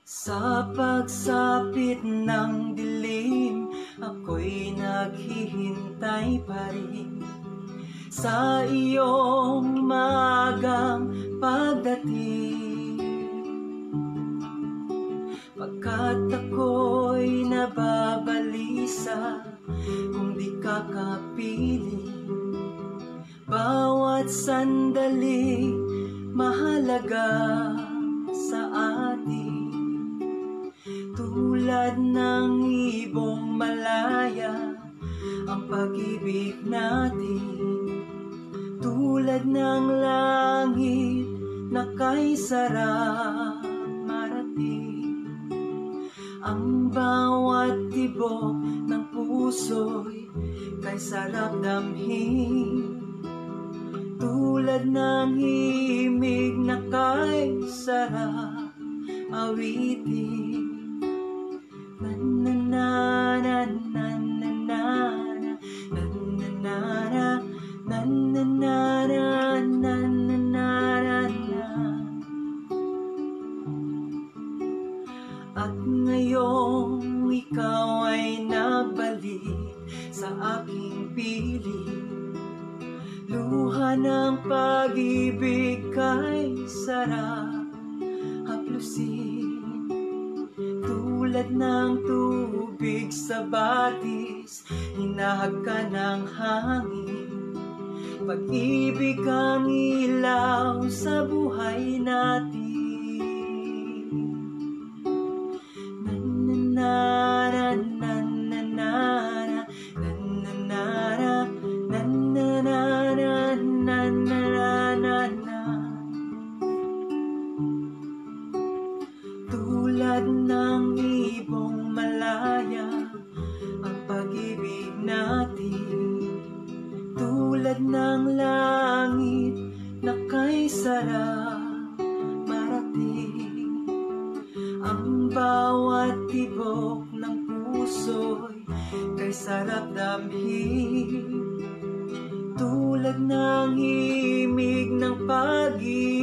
Sa pagsapit ng dilim, ako'y naghihintay pa rin sa iyong maagang pagdating. Pagkat ako'y nababalisa kung di ka kapiling. Bawat sandali mahalaga sa atin. Tulad ng ibong malaya ang pag-ibig natin. Tulad ng langit na kay sarap marating. Ang bawat tibok ng puso'y kay sarap damhin. Tulad ng himig na kay sarap awitin. Na na na na na na na na na na na na na na. At ngayong ikaw ay nabalik sa aking piling. Luha ng pag-ibig kay sarap haplusin. Tulad ng tubig sa batis, hinahag ka ng hangin. Pag-ibig ang ilaw sa buhay natin. Na na na na na na na na na na na na na. Tulad ng ibong malaya ang pag-ibig natin. Tulad ng langit na kay sarap marating. Ang bawat tibok ng puso'y kay sarap damhin. Tulad ng himig ng pag-ibig